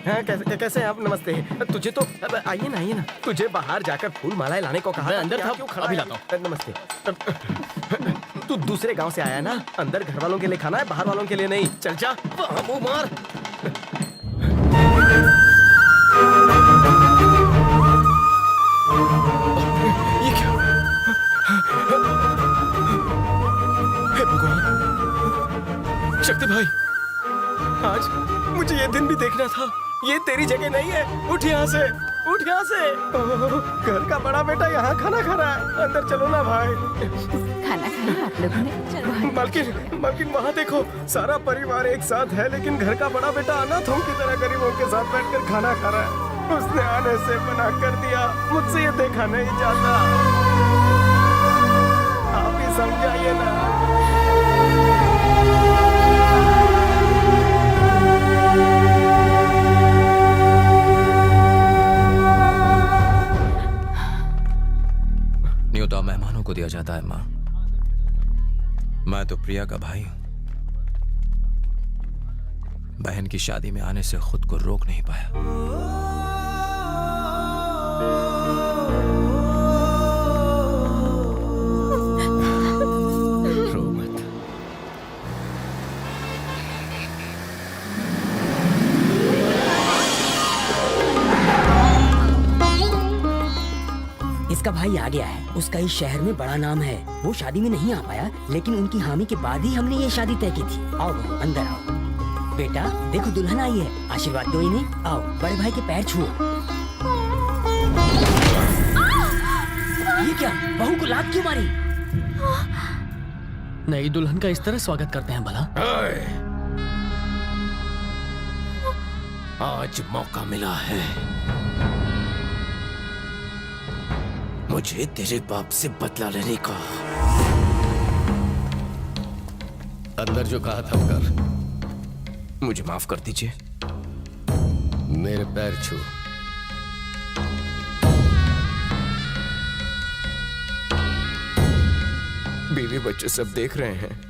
हाँ, कैसे हैं आप? नमस्ते। तुझे तो आइए ना। तुझे बाहर जाकर फूल मालाएं लाने को कहा। मैं अंदर था, क्यों खड़ा अभी है? लाता नमस्ते। तू दूसरे गांव से आया ना? अंदर घर वालों के लिए खाना है, बाहर वालों के लिए नहीं। चल जा, मुंह मार। ये क्या? हे भगवान, शक्ति भाई, आज मुझे ये दिन भी देखना था। ये तेरी जगह नहीं है। उठ यहाँ से। घर का बड़ा बेटा यहाँ खाना खा रहा है। अंदर चलो ना भाई। खाना खाया आप लोगों ने? चलो। मालकिन वहाँ देखो, सारा परिवार एक साथ है, लेकिन घर का बड़ा बेटा अनाथों की तरह गरीबों के साथ बैठकर खाना खा रहा है। उसने आने से मना कर दिया। मुझसे ये देखा नहीं जाता। आप ही समझाइए ना। न्योता मेहमानों को दिया जाता है माँ। मैं तो प्रिया का भाई हूं। बहन की शादी में आने से खुद को रोक नहीं पाया। रो मत। इसका भाई आ गया है। उसका इस शहर में बड़ा नाम है। वो शादी में नहीं आ पाया, लेकिन उनकी हामी के बाद ही हमने ये शादी तय की थी। आओ बहू, अंदर आओ। बेटा देखो, दुल्हन आई है। आशीर्वाद दो इन्हें। आओ, बड़े भाई के पैर छुओ। ये क्या? बहू को लात क्यों मारी? नई दुल्हन का इस तरह स्वागत करते हैं भला? आज मौका मिला है मुझे तेरे बाप से बदला लेने का। अंदर जो कहा था वो कर। मुझे माफ कर दीजिए। मेरे पैर छू। बीवी बच्चे सब देख रहे हैं।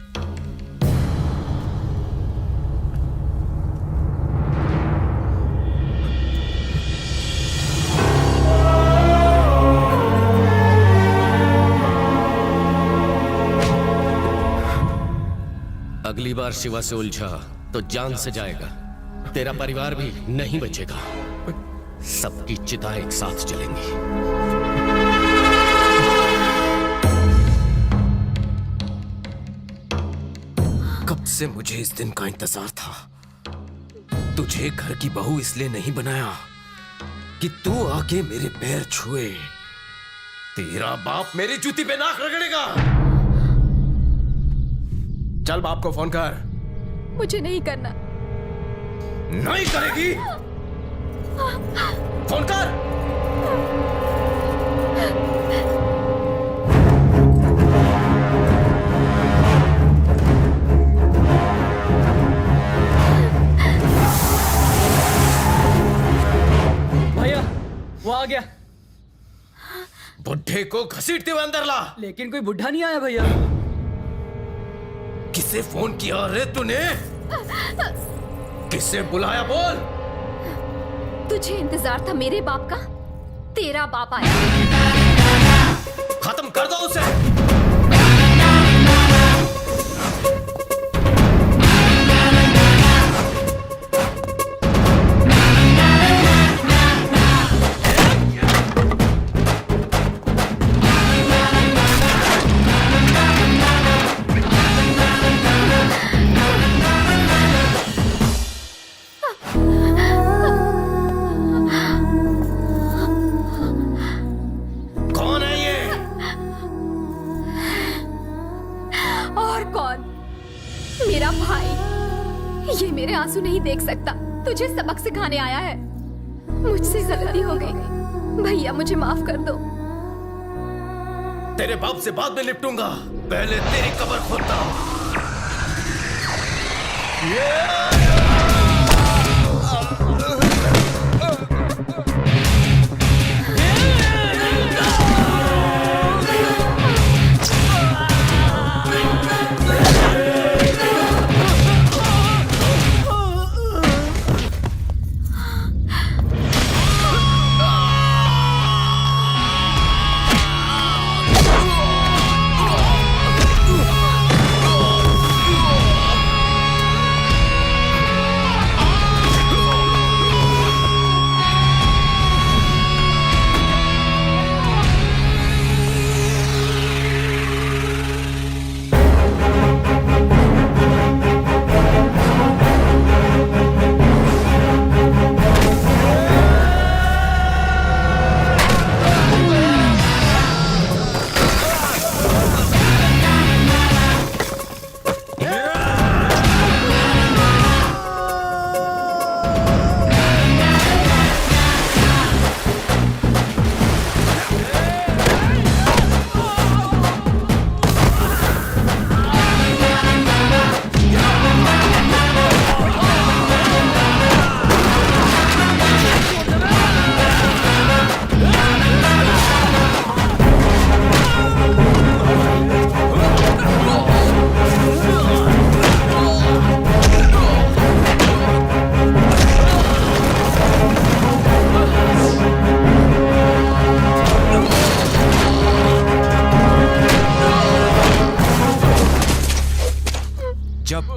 अगली बार शिवा से उलझा तो जान से जाएगा। तेरा परिवार भी नहीं बचेगा। सबकी चिता एक साथ जलेंगी। कब से मुझे इस दिन का इंतजार था। तुझे घर की बहू इसलिए नहीं बनाया कि तू आके मेरे पैर छुए। तेरा बाप मेरी जूती पे नाक रगड़ेगा। चल बाप को फोन कर। मुझे नहीं करना। नहीं करेगी? फोन कर। भैया वो आ गया। बुढ़े को घसीटते हुए अंदर ला। लेकिन कोई बुढ़ा नहीं आया भैया। किसे फोन किया रे तूने? किसे बुलाया बोल? तुझे इंतजार था मेरे बाप का? तेरा बाप आया। खत्म कर दो उसे। मेरा भाई। ये मेरे आंसू नहीं देख सकता। तुझे सबक सिखाने आया है। मुझसे गलती हो गई भैया, मुझे माफ कर दो। तेरे बाप से बाद में निपटूंगा, पहले तेरी कब्र खोदता हूं।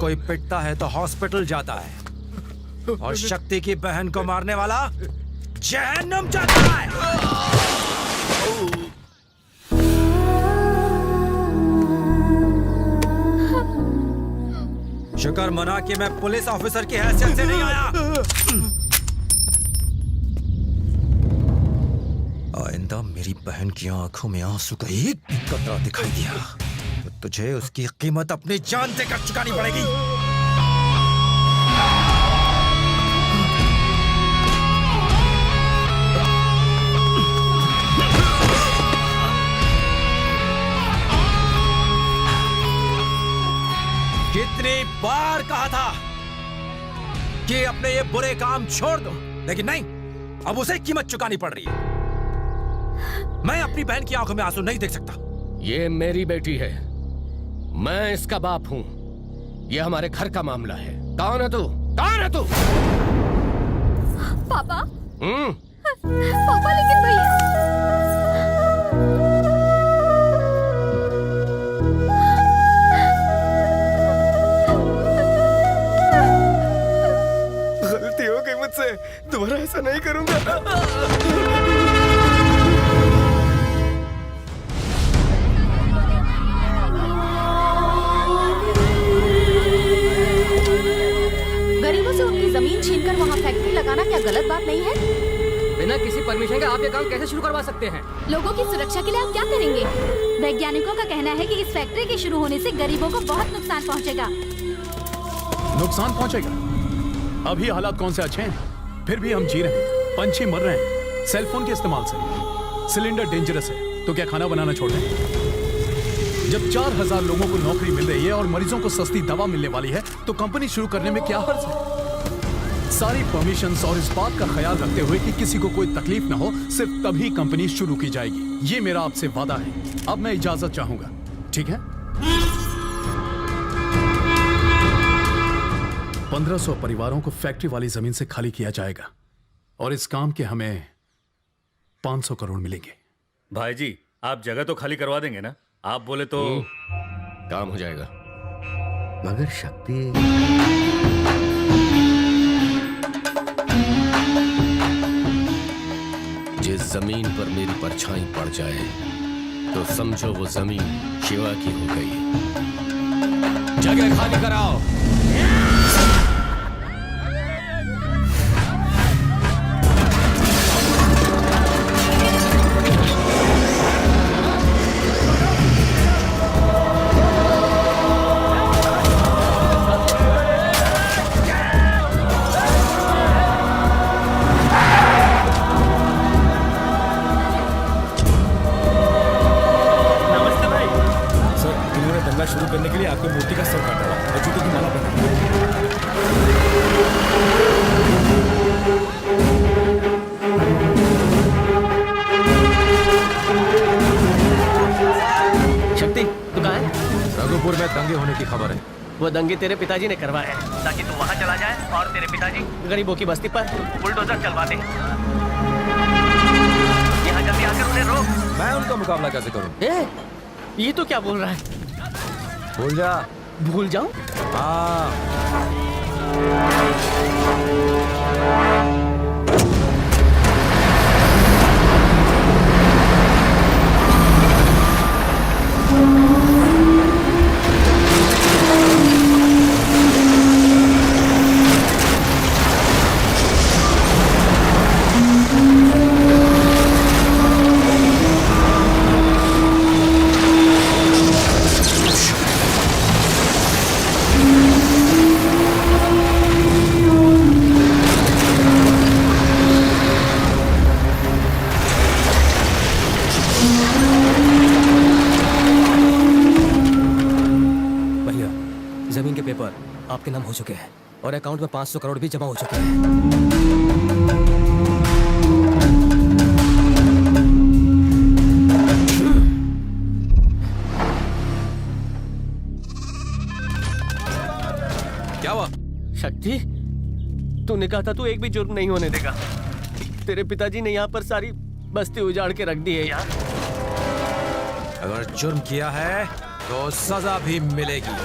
कोई पिटता है तो हॉस्पिटल जाता है और शक्ति की बहन को मारने वाला जहन्नुम जाता है। शुक्र मना कि मैं पुलिस ऑफिसर की हैसियत से नहीं आया। आइंदा मेरी बहन की आंखों में आंसू का एक भी कतरा दिखाई दिया तो तुझे उसकी कीमत अपनी जान देकर चुकानी पड़ेगी। कितनी बार कहा था कि अपने ये बुरे काम छोड़ दो, लेकिन नहीं, अब उसे कीमत चुकानी पड़ रही है। मैं अपनी बहन की आंखों में आंसू नहीं देख सकता। ये मेरी बेटी है, मैं इसका बाप हूं। ये हमारे घर का मामला है। कौन है तू? कौन है तू? पापा। पापा, लेकिन भैया। गलती हो गई मुझसे, दोबारा ऐसा नहीं करूंगा। गरीबों से उनकी जमीन छीनकर वहाँ फैक्ट्री लगाना क्या गलत बात नहीं है? बिना किसी परमिशन के आप ये काम कैसे शुरू करवा सकते हैं? लोगों की सुरक्षा के लिए आप क्या करेंगे? वैज्ञानिकों का कहना है कि इस फैक्ट्री के शुरू होने से गरीबों को बहुत नुकसान पहुंचेगा। नुकसान पहुंचेगा? अभी हालात कौन से अच्छे हैं, फिर भी हम जी रहे हैं, पंछी मर रहे हैं सेलफोन के इस्तेमाल से। सिलेंडर डेंजरस है तो क्या खाना बनाना छोड़ दें? जब 4000 लोगों को नौकरी मिल रही है और मरीजों को सस्ती दवा मिलने वाली है तो कंपनी शुरू करने में क्या हर्ज है? सारी परमिशंस और इस बात का ख्याल रखते हुए कि किसी को कोई तकलीफ ना हो, सिर्फ तभी कंपनी शुरू की जाएगी। ये मेरा आपसे वादा है। अब मैं इजाजत चाहूंगा, ठीक है? 1500 परिवारों को फैक्ट्री वाली जमीन से खाली किया जाएगा और इस काम के हमें 500 करोड़ मिलेंगे। भाई जी, आप जगह तो खाली करवा देंगे ना? आप बोले तो काम हो जाएगा। मगर शक्ति जिस जमीन पर मेरी परछाई पड़ जाए तो समझो वो जमीन शिवा की हो गई। जगह खाली कराओ। शुरू करने के लिए आपके मूर्ति का सर काटा है और जूते की माला पहना। शक्ति, तू कहाँ है? रघुपुर में दंगे होने की खबर है। वो दंगे तेरे पिताजी ने करवाए हैं ताकि तू वहाँ चला जाए और तेरे पिताजी गरीबों की बस्ती पर बुलडोजर चलवा दे। यहाँ जल्दी आकर उन्हें रोक। मैं उनका मुकाबला कैसे करूं? ये तो क्या बोल रहा है? भूल जा। भूल जाऊं? हाँ। जमीन के पेपर आपके नाम हो चुके हैं और अकाउंट में 500 करोड़ भी जमा हो चुके हैं। क्या हुआ? शक्ति, तूने कहा था तू एक भी जुर्म नहीं होने देगा। तेरे पिताजी ने यहाँ पर सारी बस्ती उजाड़ के रख दी है यार। अगर जुर्म किया है तो सजा भी मिलेगी।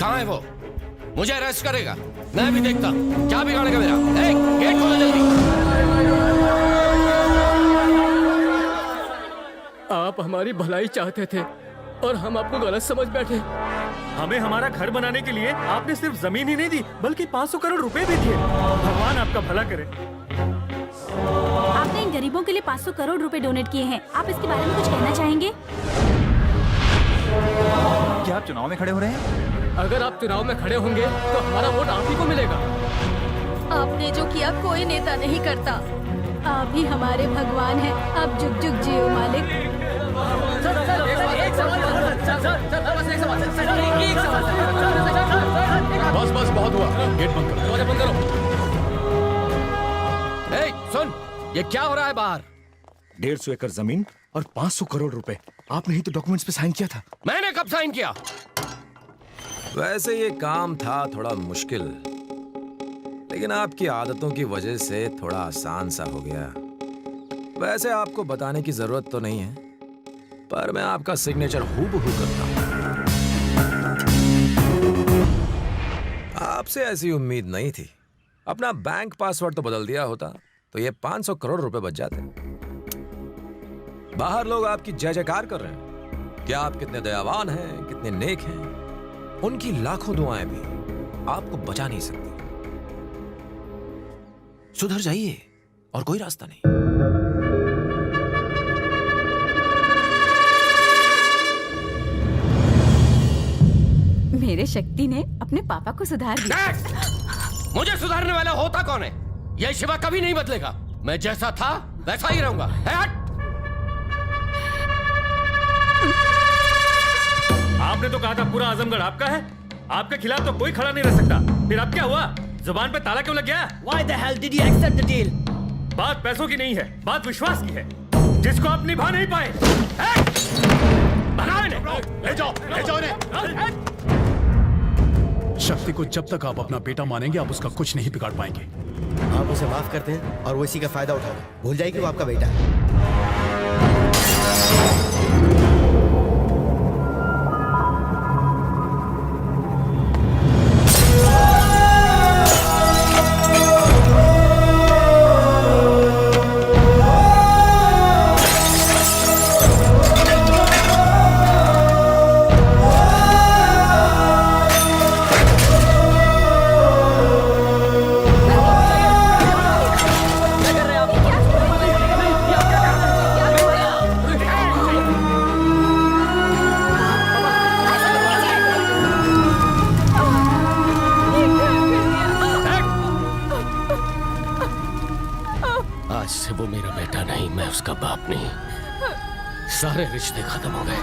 कहाँ है वो? मुझे अरेस्ट करेगा, मैं भी देखता हूँ क्या बिगाड़ेगा मेरा। ए, गेट खोलो जल्दी। आप हमारी भलाई चाहते थे और हम आपको गलत समझ बैठे। हमें हमारा घर बनाने के लिए आपने सिर्फ जमीन ही नहीं दी, बल्कि 500 करोड़ रुपए भी दिए। भगवान आपका भला करे। आपने इन गरीबों के लिए 500 करोड़ रुपए डोनेट किए हैं। आप इसके बारे में कुछ कहना चाहेंगे? क्या आप चुनाव में खड़े हो रहे हैं? अगर आप चुनाव में खड़े होंगे तो हमारा वोट आप ही को मिलेगा। आपने जो किया कोई नेता नहीं करता। आप ही हमारे भगवान हैं। आप जुग जुग जियो मालिक। बस बस बहुत हुआ, गेट बंद करो। दरवाजा बंद करो। ए, सुन, ये क्या हो रहा है बाहर? 150 एकड़ जमीन और 500 करोड़ रुपए। आपने ही तो डॉक्यूमेंट्स पे साइन किया था। मैंने कब साइन किया? वैसे ये काम था थोड़ा मुश्किल, लेकिन आपकी आदतों की वजह से थोड़ा आसान सा हो गया। वैसे आपको बताने की जरूरत तो नहीं है, पर मैं आपका सिग्नेचर हूबहू करता हूं। आपसे ऐसी उम्मीद नहीं थी। अपना बैंक पासवर्ड तो बदल दिया होता तो ये 500 करोड़ रुपए बच जाते। बाहर लोग आपकी जय जयकार कर रहे हैं कि आप कितने दयावान हैं, कितने नेक हैं। उनकी लाखों दुआएं भी आपको बचा नहीं सकती। सुधर जाइए और कोई रास्ता नहीं। मेरे शक्ति ने अपने पापा को सुधार दिया। मुझे सुधारने वाला होता कौन है? यह शिवा कभी नहीं बदलेगा। मैं जैसा था वैसा ही रहूंगा। हट! आपने तो कहा था पूरा आजमगढ़ आपका है। आपके खिलाफ तो कोई खड़ा नहीं रह सकता। फिर अब क्या हुआ? जुबान पे ताला क्यों लग गया? Why the hell did you accept the deal? बात पैसों की नहीं है, बात विश्वास की है, जिसको आप निभा नहीं पाए। बनाओ इन्हें। ले जाओ इन्हें। शक्ति को जब तक आप अपना बेटा मानेंगे, आप उसका कुछ नहीं बिगाड़ पाएंगे। आप उसे माफ करते हैं और वो इसी का फायदा उठाते हैं। भूल जाए कि वो आपका बेटा है। आज से वो मेरा बेटा नहीं, मैं उसका बाप नहीं। सारे रिश्ते खत्म हो गए।